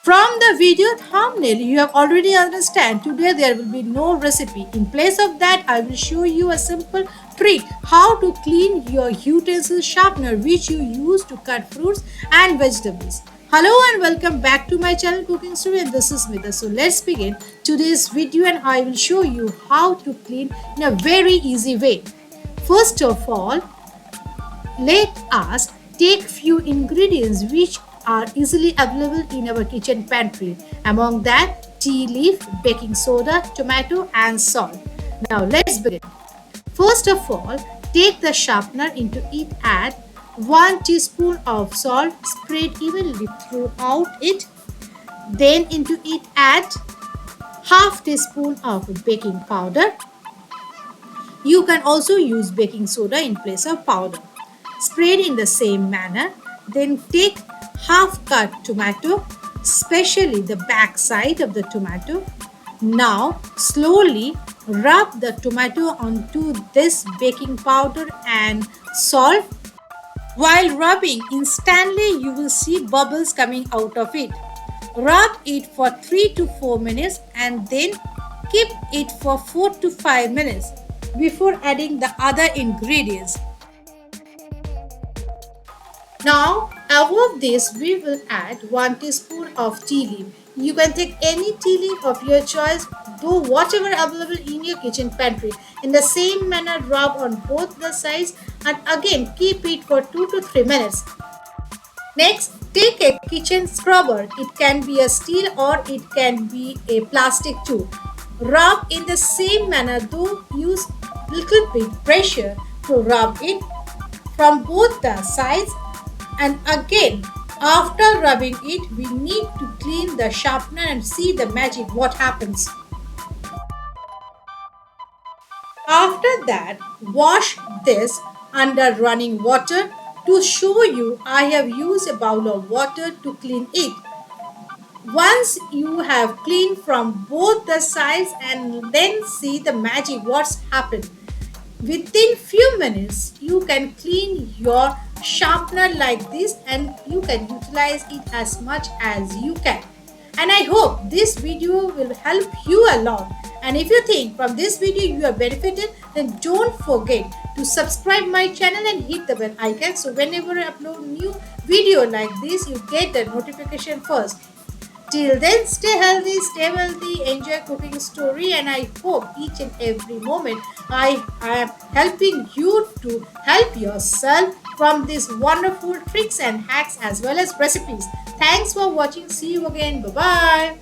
From the video thumbnail, you have already understand today there will be no recipe. In place of that, I will show you a simple trick how to clean your utensil sharpener which you use to cut fruits and vegetables. Hello and welcome back to my channel Cooking Story, and this is Smita. So let's begin today's video and I will show you how to clean in a very easy way. First of all, let us take few ingredients which are easily available in our kitchen pantry. Among that, tea leaf, baking soda, tomato and salt. Now let's begin. First of all, take the sharpener. Into it add 1 teaspoon of salt, spread evenly throughout it. Then into it add half teaspoon of baking powder. You can also use baking soda in place of powder. Spread in the same manner. Then take half cut tomato, especially the back side of the tomato. Now slowly rub the tomato onto this baking powder and salt. While rubbing, instantly you will see bubbles coming out of it. Rub it for 3 to 4 minutes and then keep it for 4 to 5 minutes before adding the other ingredients. Now above this we will add 1 teaspoon of tea leaf. You can take any tea leaf of your choice, do whatever available in your kitchen pantry. In the same manner, rub on both the sides and again keep it for 2 to 3 minutes. Next, take a kitchen scrubber. It can be a steel or it can be a plastic too. Rub in the same manner, though use little bit pressure to rub it from both the sides. And again, after rubbing it, we need to clean the sharpener and see the magic what happens. After that, wash this under running water. To show you, I have used a bowl of water to clean it. Once you have cleaned from both the sides and then see the magic what's happened. Within few minutes, you can clean your sharpener like this and you can utilize it as much as you can. And I hope this video will help you a lot. And if you think from this video you are benefited, then don't forget to subscribe my channel and hit the bell icon so whenever I upload new video like this, you get the notification first. Till then, stay healthy, stay wealthy, enjoy Cooking Story, and I hope each and every moment I am helping you to help yourself from these wonderful tricks and hacks as well as recipes. Thanks for watching. See you again. Bye-bye.